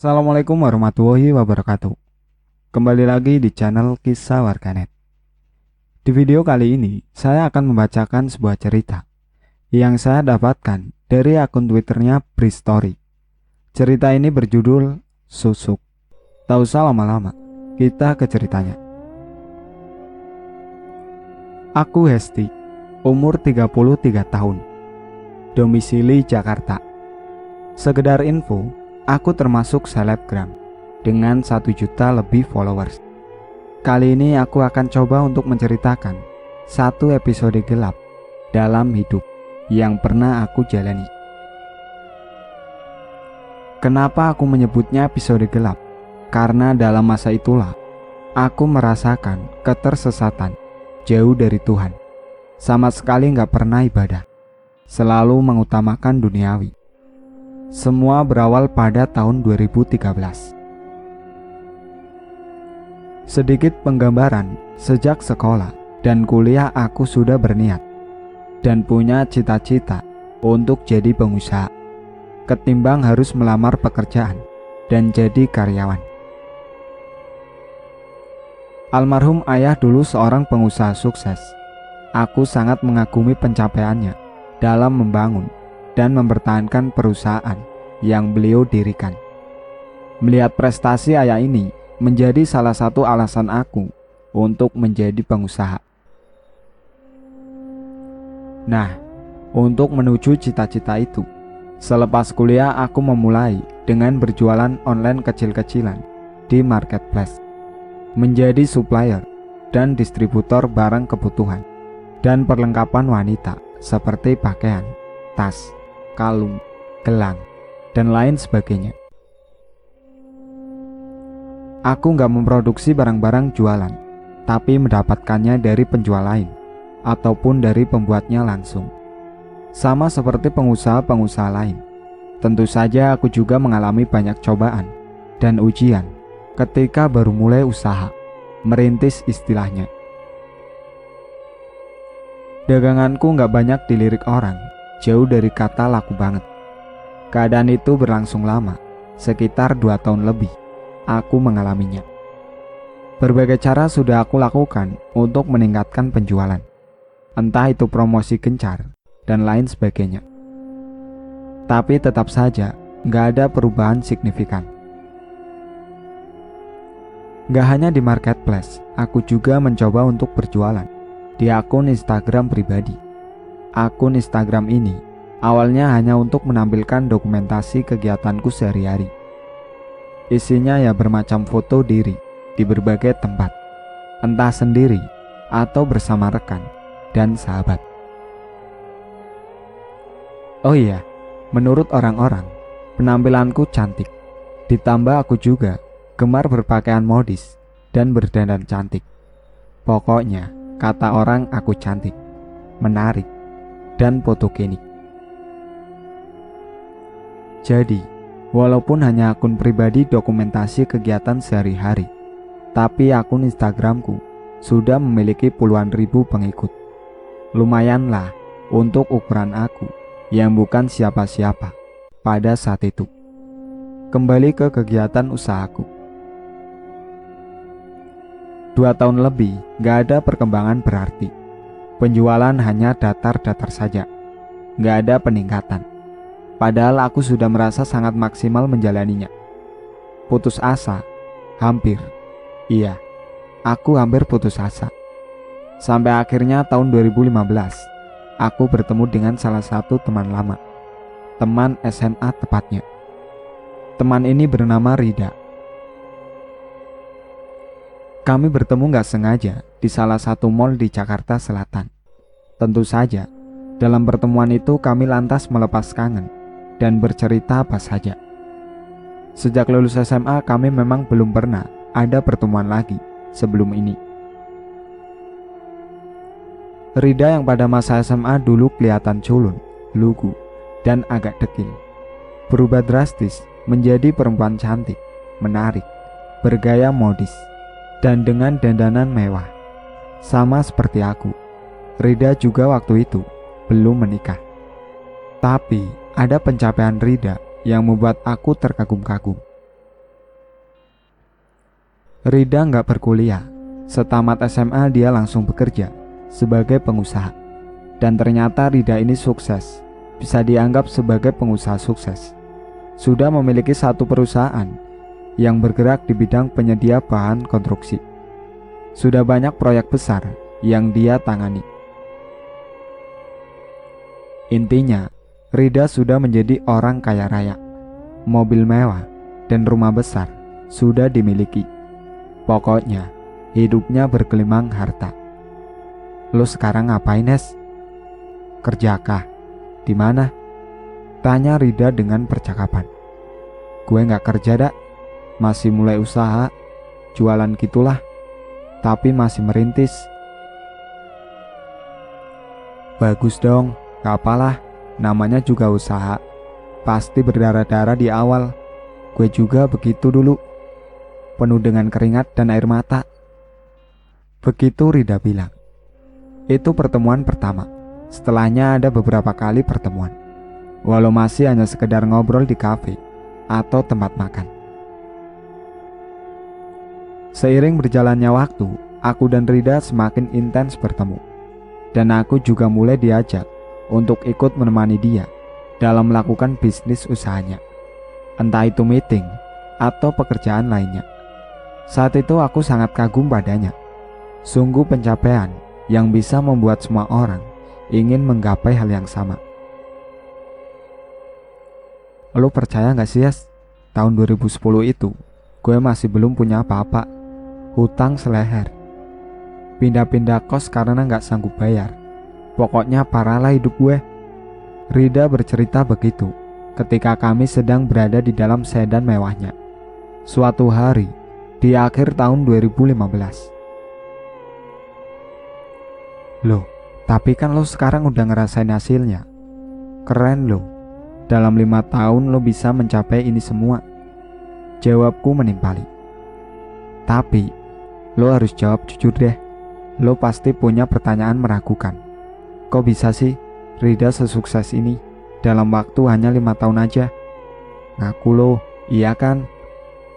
Assalamualaikum warahmatullahi wabarakatuh. Kembali lagi di channel Kisah Warganet. Di video kali ini, saya akan membacakan sebuah cerita yang saya dapatkan dari akun Twitternya Bristory. Cerita ini berjudul Susuk. Tak usah lama-lama, kita ke ceritanya. Aku Hesti, umur 33 tahun, domisili Jakarta. Sekedar info, aku termasuk selebgram dengan 1 juta lebih followers. Kali ini aku akan coba untuk menceritakan satu episode gelap dalam hidup yang pernah aku jalani. Kenapa aku menyebutnya episode gelap? Karena dalam masa itulah aku merasakan ketersesatan jauh dari Tuhan. Sama sekali gak pernah ibadah, selalu mengutamakan duniawi. Semua berawal pada tahun 2013. Sedikit penggambaran, sejak sekolah dan kuliah aku sudah berniat dan punya cita-cita untuk jadi pengusaha, ketimbang harus melamar pekerjaan dan jadi karyawan. Almarhum ayah dulu seorang pengusaha sukses. Aku sangat mengagumi pencapaiannya dalam membangun dan mempertahankan perusahaan yang beliau dirikan. Melihat prestasi ayah ini menjadi salah satu alasan aku untuk menjadi pengusaha. Nah, untuk menuju cita-cita itu, selepas kuliah aku memulai dengan berjualan online kecil-kecilan di marketplace, menjadi supplier dan distributor barang kebutuhan dan perlengkapan wanita seperti pakaian, tas, kalung, gelang, dan lain sebagainya. Aku nggak memproduksi barang-barang jualan, tapi mendapatkannya dari penjual lain ataupun dari pembuatnya langsung. Sama seperti pengusaha-pengusaha lain, tentu saja aku juga mengalami banyak cobaan dan ujian ketika baru mulai usaha, merintis istilahnya. Daganganku nggak banyak dilirik orang, jauh dari kata laku banget. Keadaan itu berlangsung lama, sekitar 2 tahun lebih aku mengalaminya. Berbagai cara sudah aku lakukan untuk meningkatkan penjualan, entah itu promosi gencar dan lain sebagainya. Tapi tetap saja nggak ada perubahan signifikan. Nggak hanya di marketplace, aku juga mencoba untuk berjualan di akun Instagram pribadi. Akun Instagram ini awalnya hanya untuk menampilkan dokumentasi kegiatanku sehari-hari. Isinya ya bermacam foto diri di berbagai tempat, entah sendiri atau bersama rekan dan sahabat. Oh iya, menurut orang-orang, penampilanku cantik. Ditambah aku juga gemar berpakaian modis dan berdandan cantik. Pokoknya, kata orang aku cantik, menarik, dan fotogenik. Jadi, walaupun hanya akun pribadi dokumentasi kegiatan sehari-hari, tapi akun Instagramku sudah memiliki puluhan ribu pengikut. Lumayanlah untuk ukuran aku yang bukan siapa-siapa pada saat itu. Kembali ke kegiatan usahaku. 2 tahun lebih gak ada perkembangan berarti. Penjualan hanya datar-datar saja, gak ada peningkatan. Padahal aku sudah merasa sangat maksimal menjalaninya. Putus asa, hampir. Iya, aku hampir putus asa. Sampai akhirnya tahun 2015, aku bertemu dengan salah satu teman lama. Teman SMA tepatnya. Teman ini bernama Rida. Kami bertemu gak sengaja di salah satu mall di Jakarta Selatan. Tentu saja, dalam pertemuan itu kami lantas melepas kangen dan bercerita apa saja. Sejak lulus SMA kami memang belum pernah ada pertemuan lagi sebelum ini. Rida yang pada masa SMA dulu kelihatan culun, lugu, dan agak dekil, berubah drastis menjadi perempuan cantik, menarik, bergaya modis, dan dengan dandanan mewah. Sama seperti aku, Rida juga waktu itu belum menikah. Tapi ada pencapaian Rida yang membuat aku terkagum-kagum. Rida nggak berkuliah. Setamat SMA dia langsung bekerja sebagai pengusaha. Dan ternyata Rida ini sukses. Bisa dianggap sebagai pengusaha sukses. Sudah memiliki satu perusahaan yang bergerak di bidang penyedia bahan konstruksi. Sudah banyak proyek besar yang dia tangani. Intinya, Rida sudah menjadi orang kaya raya. Mobil mewah dan rumah besar sudah dimiliki. Pokoknya, hidupnya bergelimang harta. Lo sekarang ngapain, Es? Kerjakah? Di mana? Tanya Rida dengan percakapan. Gue gak kerja, dak. Masih mulai usaha, jualan gitulah. Tapi masih merintis. Bagus dong. Gak apalah, namanya juga usaha. Pasti berdarah-darah di awal. Gue juga begitu dulu. Penuh dengan keringat dan air mata. Begitu Rida bilang. Itu pertemuan pertama. Setelahnya ada beberapa kali pertemuan. Walau masih hanya sekedar ngobrol di kafe atau tempat makan. Seiring berjalannya waktu, aku dan Rida semakin intens bertemu. Dan aku juga mulai diajak untuk ikut menemani dia dalam melakukan bisnis usahanya, entah itu meeting atau pekerjaan lainnya. Saat itu aku sangat kagum padanya. Sungguh pencapaian yang bisa membuat semua orang ingin menggapai hal yang sama. Lo percaya gak sih, Yas? Tahun 2010 itu, gue masih belum punya apa-apa. Hutang seleher. Pindah-pindah kos karena gak sanggup bayar. Pokoknya parah lah hidup gue. Rida bercerita begitu ketika kami sedang berada di dalam sedan mewahnya. Suatu hari di akhir tahun 2015. Loh, tapi kan lo sekarang udah ngerasain hasilnya. Keren lo. Dalam 5 tahun lo bisa mencapai ini semua. Jawabku menimpali. Tapi lo harus jawab jujur deh. Lo pasti punya pertanyaan meragukan. Kok bisa sih Rida sesukses ini dalam waktu hanya 5 tahun aja? Ngaku lo, iya kan?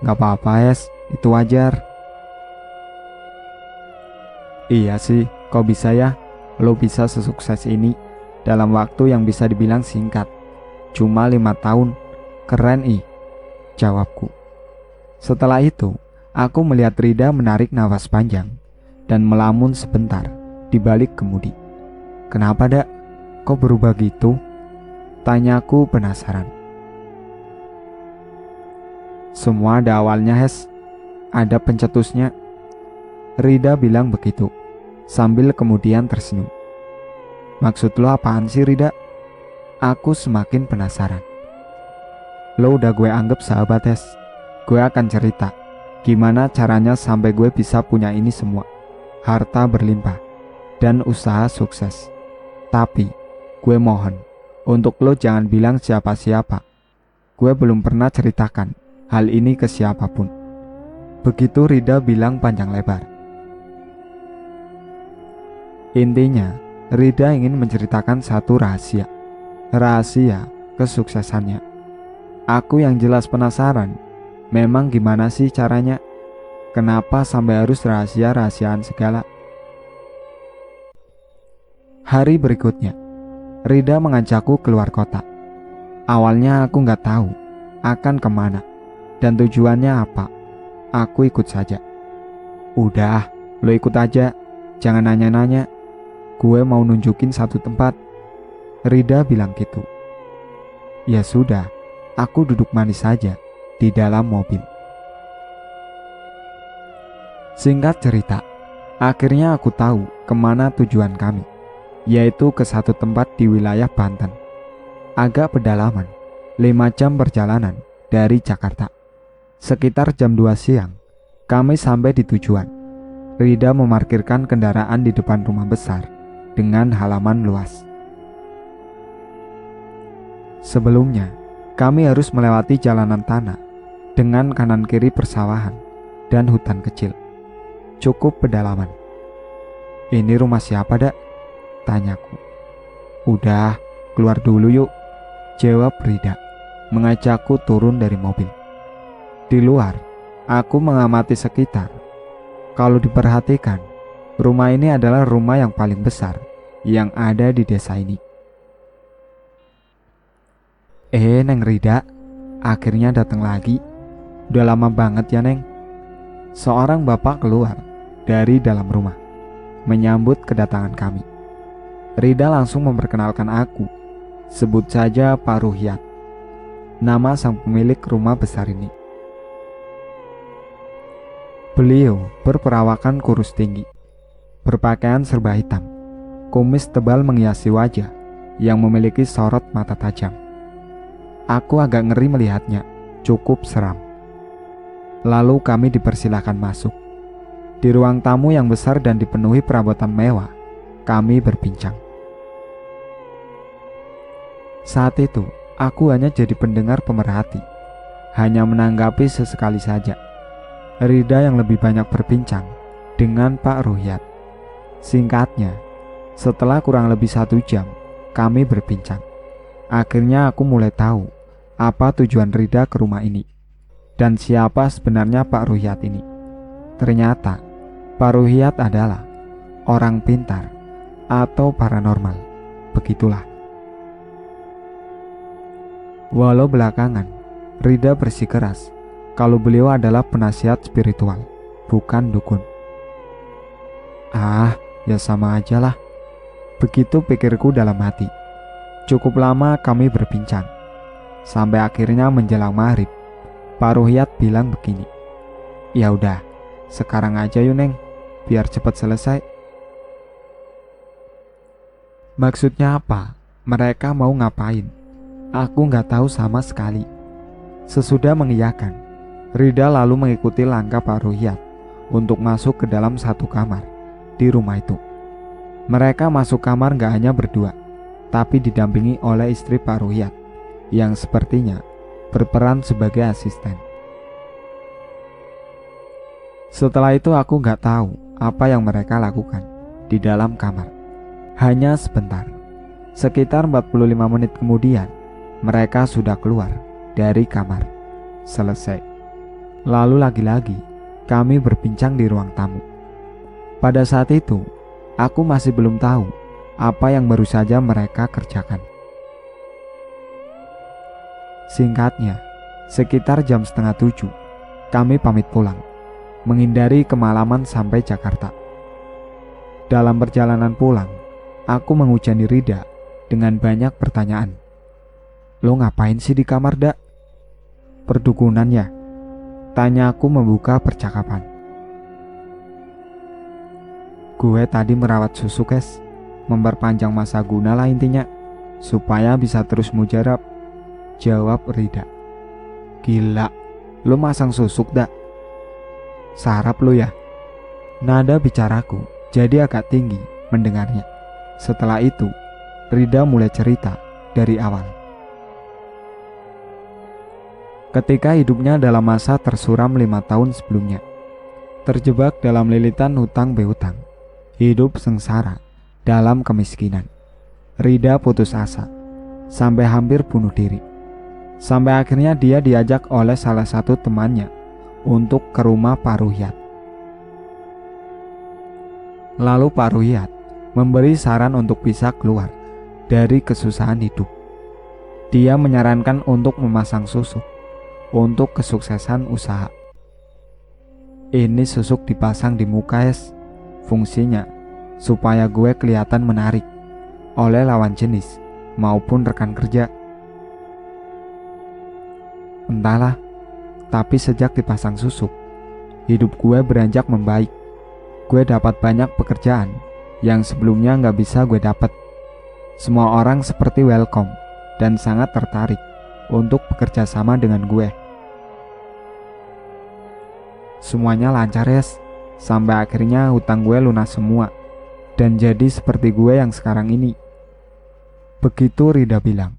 Gak apa-apa, Es, itu wajar. Iya sih, kok bisa ya? Lo bisa sesukses ini dalam waktu yang bisa dibilang singkat. Cuma 5 tahun, keren jawabku. Setelah itu, aku melihat Rida menarik nafas panjang dan melamun sebentar di balik kemudi. Kenapa, dak? Kok berubah gitu? Tanyaku penasaran. Semua ada awalnya, Hes. Ada pencetusnya. Rida bilang begitu, sambil kemudian tersenyum. Maksud lo apaan sih, Rida? Aku semakin penasaran. Lo udah gue anggap sahabat, Hes. Gue akan cerita gimana caranya sampai gue bisa punya ini semua. Harta berlimpah dan usaha sukses. Tapi gue mohon untuk lo jangan bilang siapa-siapa. Gue belum pernah ceritakan hal ini ke siapapun. Begitu Rida bilang panjang lebar. Intinya, Rida ingin menceritakan satu rahasia. Rahasia kesuksesannya. Aku yang jelas penasaran. Memang gimana sih caranya? Kenapa sampai harus rahasia-rahasiaan segala? Hari berikutnya, Rida mengajakku keluar kota. Awalnya aku gak tahu akan kemana dan tujuannya apa. Aku ikut saja. Udah, lo ikut aja. Jangan nanya-nanya. Gue mau nunjukin satu tempat. Rida bilang gitu. Ya sudah, aku duduk manis saja di dalam mobil. Singkat cerita, akhirnya aku tahu kemana tujuan kami, yaitu ke satu tempat di wilayah Banten. Agak pedalaman, 5 jam perjalanan dari Jakarta. Sekitar jam 2 siang, kami sampai di tujuan. Rida memarkirkan kendaraan di depan rumah besar dengan halaman luas. Sebelumnya, kami harus melewati jalanan tanah dengan kanan kiri persawahan dan hutan kecil. Cukup pedalaman. Ini rumah siapa, dak? Tanyaku. Udah, keluar dulu yuk, jawab Rida, mengajakku turun dari mobil. Di luar, Aku mengamati sekitar. Kalau diperhatikan, rumah ini adalah rumah yang paling besar yang ada di desa ini. Neng Rida, akhirnya datang lagi. Udah lama banget ya, Neng. Seorang bapak keluar dari dalam rumah, menyambut kedatangan kami. Rida langsung memperkenalkan aku. Sebut saja Pak Ruhyat, nama sang pemilik rumah besar ini. Beliau berperawakan kurus tinggi, berpakaian serba hitam, kumis tebal menghiasi wajah yang memiliki sorot mata tajam. Aku agak ngeri melihatnya, cukup seram. Lalu kami dipersilahkan masuk. Di ruang tamu yang besar dan dipenuhi perabotan mewah, kami berbincang. Saat itu, aku hanya jadi pendengar pemerhati, hanya menanggapi sesekali saja. Rida yang lebih banyak berbincang dengan Pak Ruhyat. Singkatnya, setelah kurang lebih 1 jam, kami berbincang. Akhirnya aku mulai tahu apa tujuan Rida ke rumah ini dan siapa sebenarnya Pak Ruhyat ini. Ternyata Pak Ruhyat adalah orang pintar atau paranormal. Begitulah. Walau belakangan Rida bersikeras kalau beliau adalah penasihat spiritual, bukan dukun. Ya sama aja lah. Begitu pikirku dalam hati. Cukup lama kami berbincang. Sampai akhirnya menjelang maghrib, Pak Ruhyat bilang begini. Ya udah, sekarang aja yuk Neng, biar cepat selesai. Maksudnya apa? Mereka mau ngapain? Aku nggak tahu sama sekali. Sesudah mengiyakan, Rida lalu mengikuti langkah Pak Ruhyat untuk masuk ke dalam satu kamar di rumah itu. Mereka masuk kamar gak hanya berdua, tapi didampingi oleh istri Pak Ruhyat yang sepertinya berperan sebagai asisten. Setelah itu aku gak tahu apa yang mereka lakukan di dalam kamar. Hanya sebentar, sekitar 45 menit kemudian, mereka sudah keluar dari kamar. Selesai. Lalu lagi-lagi kami berbincang di ruang tamu. Pada saat itu, aku masih belum tahu apa yang baru saja mereka kerjakan. Singkatnya, sekitar jam 6:30, kami pamit pulang, menghindari kemalaman sampai Jakarta. Dalam perjalanan pulang, aku menghujani Rida dengan banyak pertanyaan. Lo ngapain sih di kamar, Dak? Perdukunan ya? Tanya aku membuka percakapan. Gue tadi merawat susu, Kes. Memperpanjang masa guna lah intinya, supaya bisa terus mujarab. Jawab Rida. Gila, lo masang susuk, Dak? Sarap lo ya? Nada bicaraku jadi agak tinggi mendengarnya. Setelah itu, Rida mulai cerita dari awal. Ketika hidupnya dalam masa tersuram 5 tahun sebelumnya, terjebak dalam lilitan hutang berhutang, hidup sengsara dalam kemiskinan, Rida putus asa sampai hampir bunuh diri. Sampai akhirnya dia diajak oleh salah satu temannya untuk ke rumah Pak Ruhyat. Lalu Pak Ruhyat memberi saran untuk bisa keluar dari kesusahan hidup. Dia menyarankan untuk memasang susuk untuk kesuksesan usaha. Ini susuk dipasang di muka, es. Fungsinya supaya gue kelihatan menarik oleh lawan jenis maupun rekan kerja. Entahlah, tapi sejak dipasang susuk, hidup gue beranjak membaik. Gue dapat banyak pekerjaan yang sebelumnya gak bisa gue dapat. Semua orang seperti welcome dan sangat tertarik untuk bekerja sama dengan gue. Semuanya lancar, es. Sampai akhirnya hutang gue lunas semua dan jadi seperti gue yang sekarang ini. Begitu Rida bilang.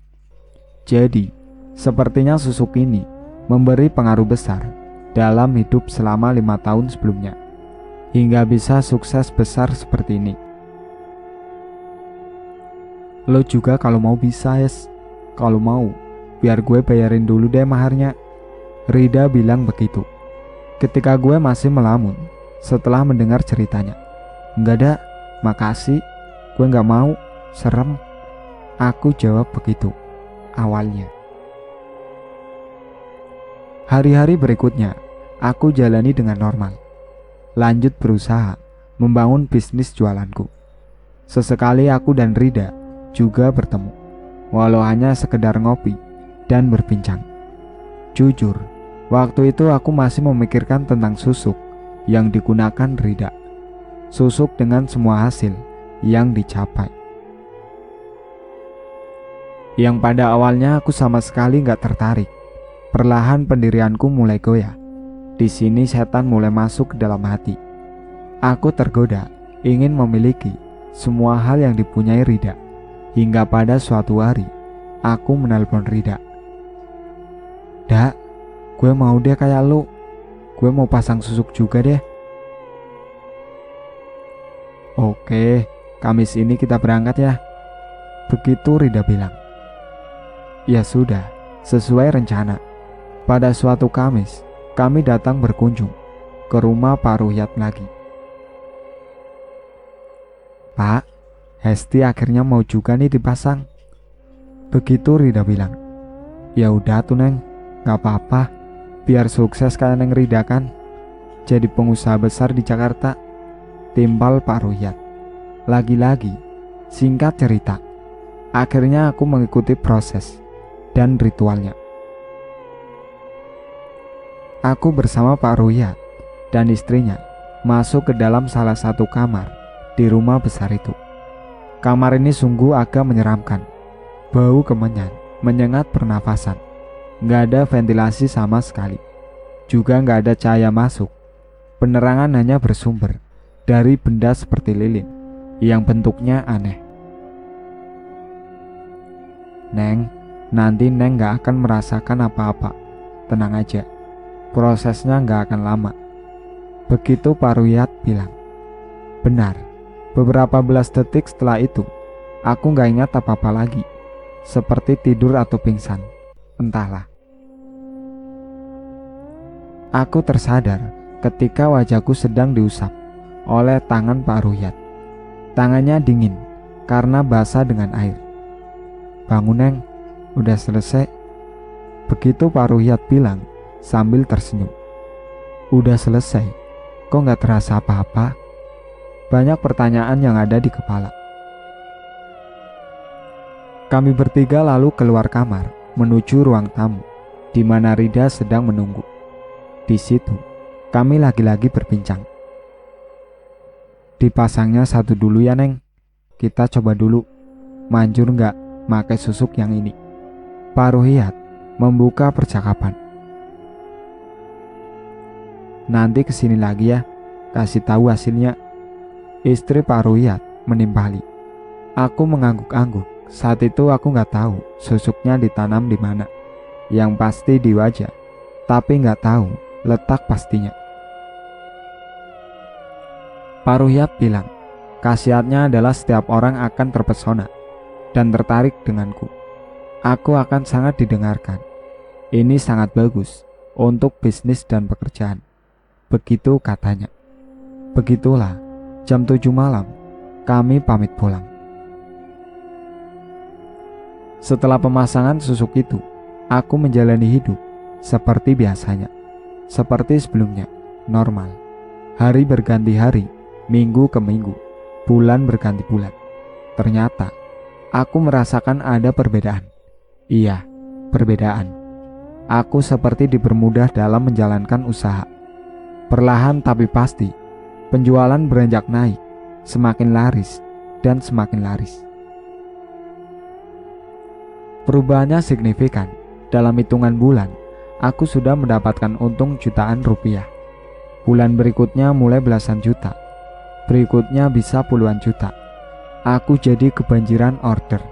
Jadi, sepertinya susuk ini memberi pengaruh besar dalam hidup selama 5 tahun sebelumnya, hingga bisa sukses besar seperti ini. Lo juga kalau mau bisa, es. Kalau mau, biar gue bayarin dulu deh maharnya. Rida bilang begitu. Ketika gue masih melamun setelah mendengar ceritanya. "Enggak ada, makasih, gue gak mau, serem." Aku jawab begitu awalnya. Hari-hari berikutnya aku jalani dengan normal. Lanjut berusaha membangun bisnis jualanku. Sesekali aku dan Rida juga bertemu, walau hanya sekedar ngopi dan berbincang. Jujur, waktu itu aku masih memikirkan tentang susuk yang digunakan Rida. Susuk dengan semua hasil yang dicapai. Yang pada awalnya aku sama sekali gak tertarik. Perlahan pendirianku mulai goyah. Di sini setan mulai masuk ke dalam hati. Aku tergoda ingin memiliki semua hal yang dipunyai Rida. Hingga pada suatu hari aku menelpon Rida. "Dak, gue mau deh kayak lu. Gue mau pasang susuk juga deh." "Oke, Kamis ini kita berangkat ya." Begitu Rida bilang. Ya sudah, sesuai rencana. Pada suatu Kamis, kami datang berkunjung ke rumah Pak Ruhyat lagi. "Pak, Hesti akhirnya mau juga nih dipasang." Begitu Rida bilang. "Ya udah tuh Neng, gak apa-apa. Biar sukses kayak Neng Rida kan. Jadi pengusaha besar di Jakarta." Timpal Pak Ruhyat. Lagi-lagi, singkat cerita, akhirnya aku mengikuti proses dan ritualnya. Aku bersama Pak Ruhyat dan istrinya masuk ke dalam salah satu kamar di rumah besar itu. Kamar ini sungguh agak menyeramkan. Bau kemenyan menyengat pernafasan. Gak ada ventilasi sama sekali. Juga gak ada cahaya masuk. Penerangan hanya bersumber dari benda seperti lilin yang bentuknya aneh. "Neng, nanti Neng gak akan merasakan apa-apa. Tenang aja, prosesnya gak akan lama." Begitu Pak Ruhyat bilang. Benar, beberapa belas detik setelah itu, aku gak ingat apa-apa lagi. Seperti tidur atau pingsan, entahlah. Aku tersadar ketika wajahku sedang diusap oleh tangan Pak Ruhyat. Tangannya dingin karena basah dengan air. "Bangun Neng, udah selesai." Begitu Pak Ruhyat bilang sambil tersenyum. "Udah selesai? Kok gak terasa apa-apa?" Banyak pertanyaan yang ada di kepala. Kami bertiga lalu keluar kamar menuju ruang tamu di mana Rida sedang menunggu. Di situ kami lagi-lagi berbincang. "Dipasangnya satu dulu ya Neng. Kita coba dulu. Manjur gak pakai susuk yang ini?" Pak Ruhyat membuka percakapan. "Nanti kesini lagi ya, kasih tahu hasilnya." Istri Pak Ruhyat menimpali. Aku mengangguk-angguk. Saat itu aku gak tahu susuknya ditanam di mana. Yang pasti di wajah, tapi gak tahu letak pastinya. Pak Ruhyat bilang, khasiatnya adalah setiap orang akan terpesona dan tertarik denganku. Aku akan sangat didengarkan. Ini sangat bagus untuk bisnis dan pekerjaan. Begitu katanya. Begitulah, jam 7 malam, kami pamit pulang. Setelah pemasangan susuk itu, aku menjalani hidup seperti biasanya. Seperti sebelumnya, normal. Hari berganti hari, minggu ke minggu, bulan berganti bulan. Ternyata, aku merasakan ada perbedaan. Iya, perbedaan. Aku seperti dipermudah dalam menjalankan usaha. Perlahan tapi pasti, penjualan beranjak naik, semakin laris dan semakin laris. Perubahannya signifikan. Dalam hitungan bulan, aku sudah mendapatkan untung jutaan rupiah. Bulan berikutnya mulai belasan juta. Berikutnya bisa puluhan juta. Aku jadi kebanjiran order.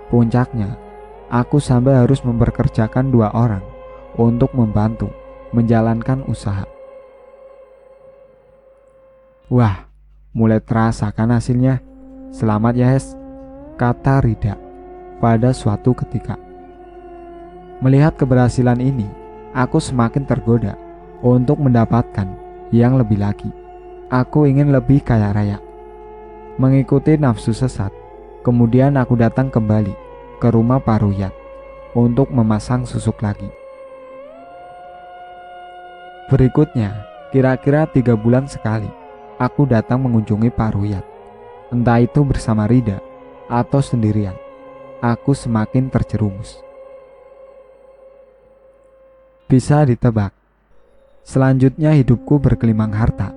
Puncaknya, aku sampai harus memperkerjakan 2 orang untuk membantu menjalankan usaha. Wah, mulai terasa kan hasilnya. "Selamat ya Hes," kata Rida pada suatu ketika. Melihat keberhasilan ini, aku semakin tergoda untuk mendapatkan yang lebih lagi. Aku ingin lebih kaya raya. Mengikuti nafsu sesat, kemudian aku datang kembali ke rumah Pak Ruyat untuk memasang susuk lagi. Berikutnya, kira-kira 3 bulan sekali, aku datang mengunjungi Pak Ruyat. Entah itu bersama Rida atau sendirian, aku semakin terjerumus. Bisa ditebak, selanjutnya hidupku bergelimang harta.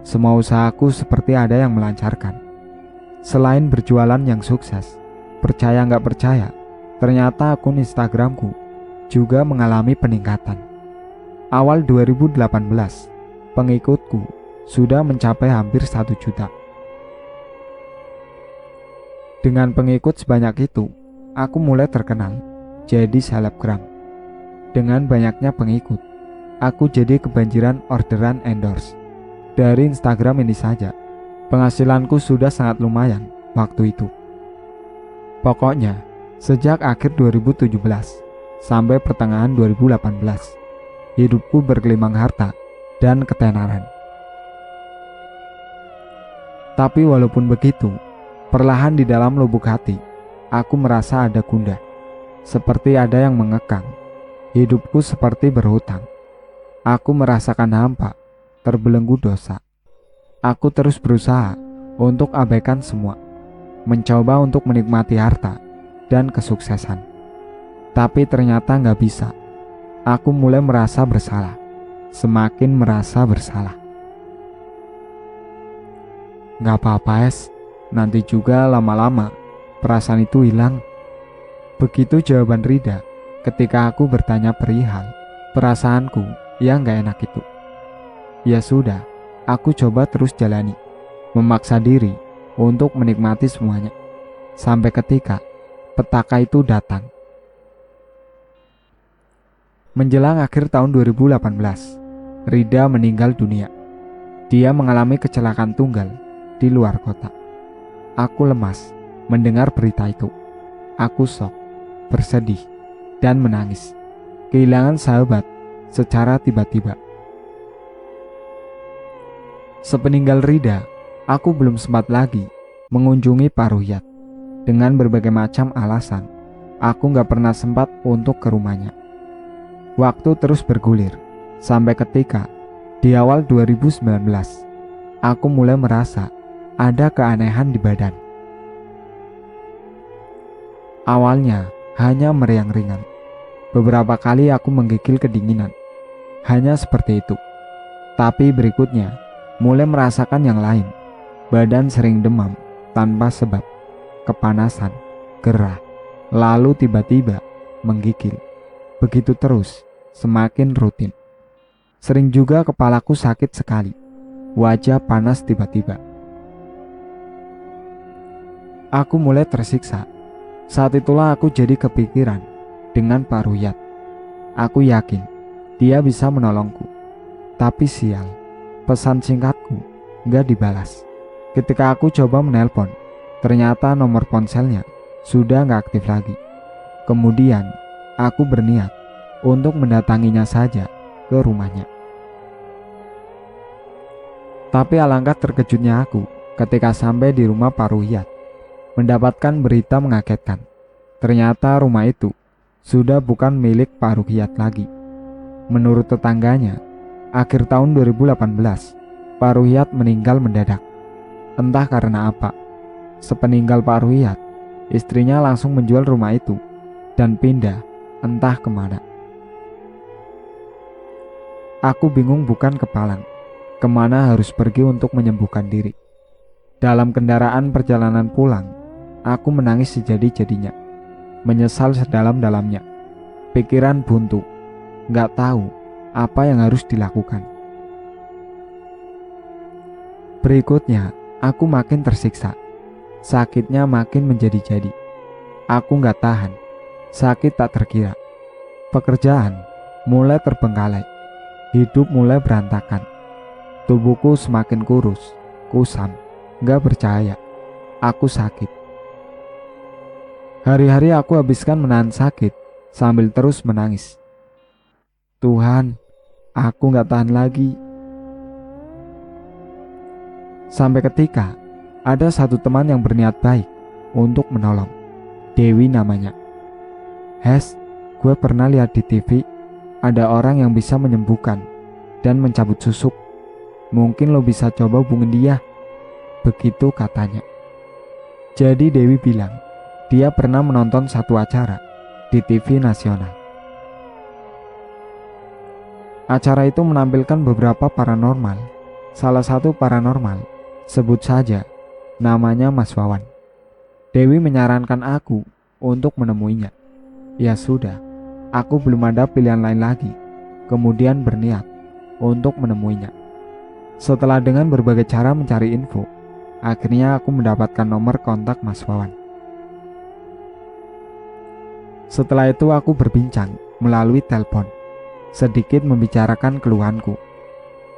Semua usahaku seperti ada yang melancarkan. Selain berjualan yang sukses, percaya nggak percaya, ternyata akun Instagramku juga mengalami peningkatan. Awal 2018, pengikutku sudah mencapai hampir 1 juta. Dengan pengikut sebanyak itu, aku mulai terkenal jadi selebgram. Dengan banyaknya pengikut, aku jadi kebanjiran orderan endorse. Dari Instagram ini saja, penghasilanku sudah sangat lumayan waktu itu. Pokoknya, sejak akhir 2017 sampai pertengahan 2018, hidupku bergelimang harta dan ketenaran. Tapi walaupun begitu, perlahan di dalam lubuk hati, aku merasa ada gundah. Seperti ada yang mengekang. Hidupku seperti berhutang. Aku merasakan hampa, terbelenggu dosa. Aku terus berusaha untuk abaikan semua, mencoba untuk menikmati harta dan kesuksesan. Tapi ternyata nggak bisa. Aku mulai merasa bersalah, semakin merasa bersalah. Nggak apa-apa es, nanti juga lama-lama perasaan itu hilang. Begitu jawaban Rida ketika aku bertanya perihal perasaanku yang nggak enak itu. Ya sudah, aku coba terus jalani, memaksa diri untuk menikmati semuanya. Sampai ketika petaka itu datang. Menjelang akhir tahun 2018, Rida meninggal dunia. Dia mengalami kecelakaan tunggal di luar kota. Aku lemas mendengar berita itu. Aku shock, bersedih, dan menangis. Kehilangan sahabat secara tiba-tiba. Sepeninggal Rida, aku belum sempat lagi mengunjungi Pak Ruyat. Dengan berbagai macam alasan, aku gak pernah sempat untuk ke rumahnya. Waktu terus bergulir, sampai ketika di awal 2019, aku mulai merasa ada keanehan di badan. Awalnya hanya meriang ringan. Beberapa kali aku menggigil kedinginan. Hanya seperti itu. Tapi berikutnya, mulai merasakan yang lain. Badan sering demam tanpa sebab, kepanasan, gerah, lalu tiba-tiba menggigil. Begitu terus, semakin rutin. Sering juga kepalaku sakit sekali, wajah panas tiba-tiba. Aku mulai tersiksa. Saat itulah aku jadi kepikiran dengan Pak Ruyat. Aku yakin dia bisa menolongku. Tapi sial, pesan singkatku gak dibalas. Ketika aku coba menelpon, ternyata nomor ponselnya sudah gak aktif lagi. Kemudian aku berniat untuk mendatanginya saja ke rumahnya. Tapi alangkah terkejutnya aku ketika sampai di rumah Pak Ruyat, mendapatkan berita mengagetkan. Ternyata rumah itu sudah bukan milik Pak Ruyat lagi. Menurut tetangganya, akhir tahun 2018, Pak Ruyat meninggal mendadak. Entah karena apa, sepeninggal Pak Ruyat, istrinya langsung menjual rumah itu dan pindah entah kemana. Aku bingung bukan kepalang, kemana harus pergi untuk menyembuhkan diri. Dalam kendaraan perjalanan pulang, aku menangis sejadi-jadinya, menyesal sedalam-dalamnya. Pikiran buntu, gak tahu apa yang harus dilakukan. Berikutnya, aku makin tersiksa. Sakitnya makin menjadi-jadi. Aku gak tahan, sakit tak terkira. Pekerjaan mulai terbengkalai. Hidup mulai berantakan. Tubuhku semakin kurus, kusam, gak percaya. Aku sakit. Hari-hari aku habiskan menahan sakit sambil terus menangis. Tuhan, Aku gak tahan lagi. Sampai ketika ada satu teman yang berniat baik untuk menolong. Dewi namanya. Hes, gue pernah lihat di TV ada orang yang bisa menyembuhkan dan mencabut susuk. Mungkin lo bisa coba hubungin dia. Begitu katanya. Jadi Dewi bilang dia pernah menonton satu acara di TV nasional. Acara itu menampilkan beberapa paranormal. Salah satu paranormal, sebut saja namanya Mas Wawan. Dewi menyarankan aku untuk menemuinya. Ya sudah, aku belum ada pilihan lain lagi. Kemudian berniat untuk menemuinya. Setelah dengan berbagai cara mencari info, akhirnya aku mendapatkan nomor kontak Mas Wawan. Setelah itu aku berbincang melalui telepon, sedikit membicarakan keluhanku.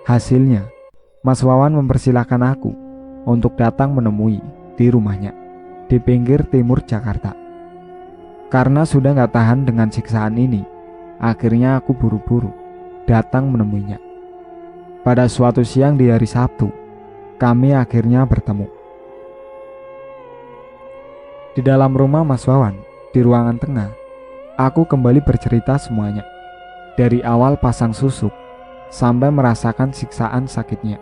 Hasilnya, Mas Wawan mempersilahkan aku untuk datang menemui di rumahnya di pinggir timur Jakarta. Karena sudah gak tahan dengan siksaan ini, akhirnya aku buru-buru datang menemuinya. Pada suatu siang di hari Sabtu, kami akhirnya bertemu. Di dalam rumah Mas Wawan, di ruangan tengah, aku kembali bercerita semuanya. Dari awal pasang susuk, sampai merasakan siksaan sakitnya.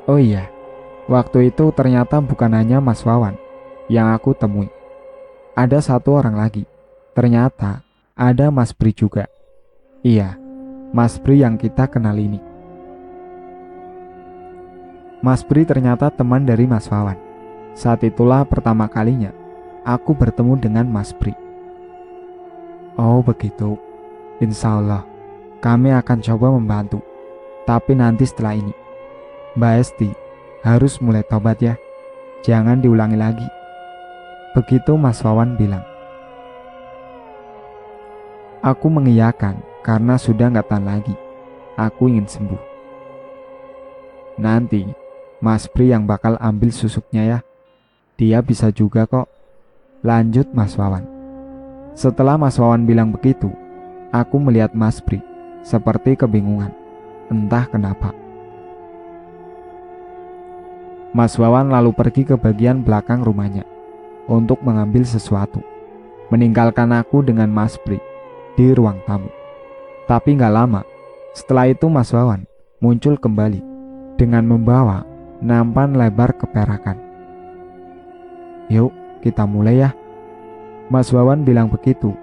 Oh iya, waktu itu ternyata bukan hanya Mas Wawan yang aku temui. Ada satu orang lagi. Ternyata ada Mas Bri juga. Iya, Mas Bri yang kita kenal ini. Mas Bri ternyata teman dari Mas Wawan. Saat itulah pertama kalinya aku bertemu dengan Mas Bri. Oh begitu. Insya Allah kami akan coba membantu. Tapi nanti setelah ini Mbak Esti harus mulai tobat ya. Jangan diulangi lagi. Begitu Mas Wawan bilang. Aku mengiyakan karena sudah gak tahan lagi. Aku ingin sembuh. Nanti Mas Bri yang bakal ambil susuknya ya. Dia bisa juga kok. Lanjut Mas Wawan. Setelah Mas Wawan bilang begitu, aku melihat Mas Bri seperti kebingungan. Entah kenapa. Mas Wawan lalu pergi ke bagian belakang rumahnya untuk mengambil sesuatu, meninggalkan aku dengan Mas Bri di ruang tamu. Tapi gak lama setelah itu Mas Wawan muncul kembali dengan membawa nampan lebar keperakan. Yuk kita mulai ya. Mas Wawan bilang begitu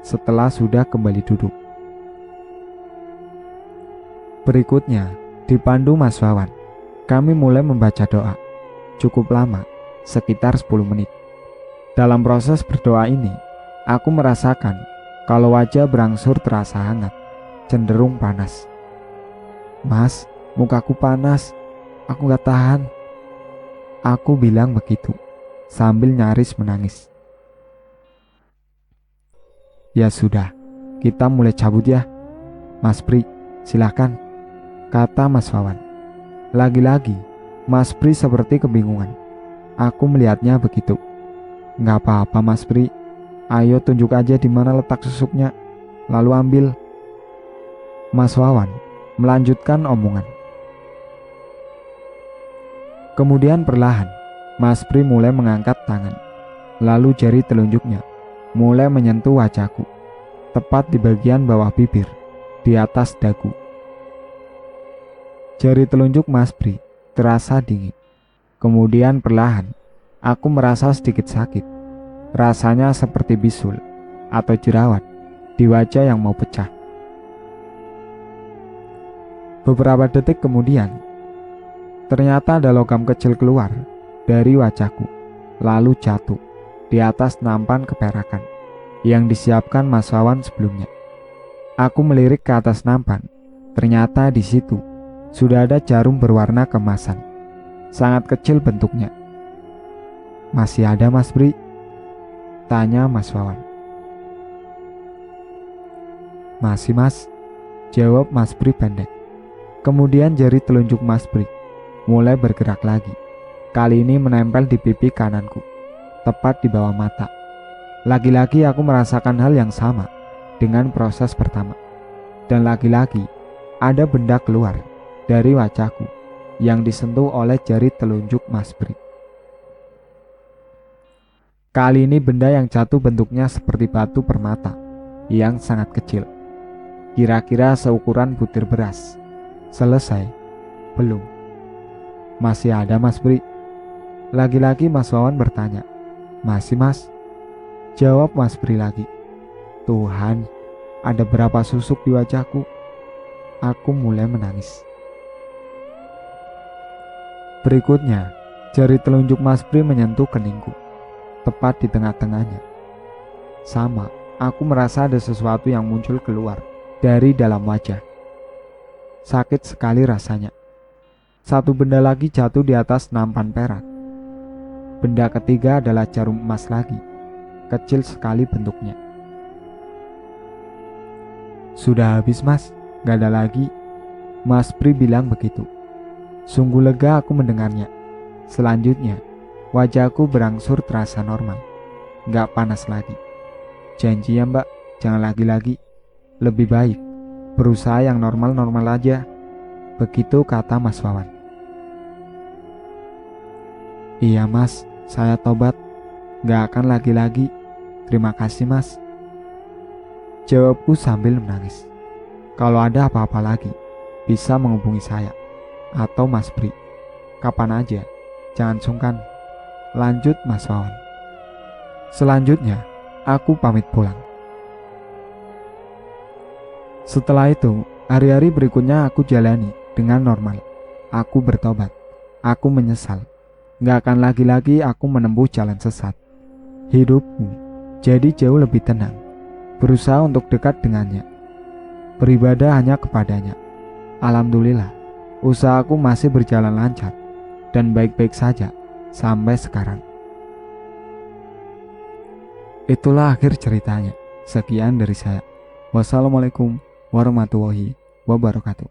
setelah sudah kembali duduk. Berikutnya dipandu Mas Wawan, kami mulai membaca doa. Cukup lama, sekitar 10 menit. Dalam proses berdoa ini, aku merasakan kalau wajah berangsur terasa hangat, cenderung panas. Mas, mukaku panas, aku gak tahan. Aku bilang begitu, sambil nyaris menangis. Ya sudah, kita mulai cabut ya. Mas Bri, silahkan, kata Mas Wawan. Lagi-lagi, Mas Bri seperti kebingungan. Aku melihatnya begitu. Gak apa-apa Mas Bri, ayo tunjuk aja di mana letak susuknya, lalu ambil. Mas Wawan melanjutkan omongan. Kemudian perlahan, Mas Bri mulai mengangkat tangan, lalu jari telunjuknya mulai menyentuh wajahku, tepat di bagian bawah bibir, di atas dagu. Jari telunjuk Mas Bri terasa dingin. Kemudian perlahan, aku merasa sedikit sakit. Rasanya seperti bisul atau jerawat di wajah yang mau pecah. Beberapa detik kemudian, ternyata ada logam kecil keluar dari wajahku, lalu jatuh di atas nampan keperakan yang disiapkan Mas Wawan sebelumnya. Aku melirik ke atas nampan. Ternyata di situ sudah ada jarum berwarna kemasan, sangat kecil bentuknya. Masih ada Mas Bri? Tanya Mas Wawan. Masih Mas, jawab Mas Bri pendek. Kemudian jari telunjuk Mas Bri mulai bergerak lagi. Kali ini menempel di pipi kananku, tepat di bawah mata. Lagi-lagi aku merasakan hal yang sama dengan proses pertama. Dan lagi-lagi ada benda keluar dari wajahku yang disentuh oleh jari telunjuk Mas Bri. Kali ini benda yang jatuh bentuknya seperti batu permata yang sangat kecil. Kira-kira seukuran butir beras. Selesai? Belum. Masih ada Mas Bri? Lagi-lagi Mas Wawan bertanya. Masih Mas? Jawab Mas Bri lagi. Tuhan, ada berapa susuk di wajahku? Aku mulai menangis. Berikutnya, jari telunjuk Mas Bri menyentuh keningku, tepat di tengah-tengahnya. Sama, aku merasa ada sesuatu yang muncul keluar dari dalam wajah. Sakit sekali rasanya. Satu benda lagi jatuh di atas nampan perak. Benda ketiga adalah jarum emas lagi, kecil sekali bentuknya. Sudah habis Mas, gak ada lagi. Mas Bri bilang begitu. Sungguh lega aku mendengarnya. Selanjutnya, wajahku berangsur terasa normal, gak panas lagi. Janji ya Mbak, jangan lagi-lagi. Lebih baik berusaha yang normal-normal aja. Begitu kata Mas Wawan. Iya Mas, saya tobat, gak akan lagi-lagi. Terima kasih Mas, jawabku sambil menangis. Kalau ada apa-apa lagi, bisa menghubungi saya atau Mas Bri. Kapan aja, jangan sungkan. Lanjut Mas Wawan. Selanjutnya, aku pamit pulang. Setelah itu, hari-hari berikutnya aku jalani dengan normal. Aku bertobat. Aku menyesal. Gak akan lagi-lagi aku menempuh jalan sesat. Hidupku jadi jauh lebih tenang. Berusaha untuk dekat dengannya. Beribadah hanya kepadanya. Alhamdulillah, usahaku masih berjalan lancar dan baik-baik saja sampai sekarang. Itulah akhir ceritanya. Sekian dari saya. Wassalamualaikum warahmatullahi wabarakatuh.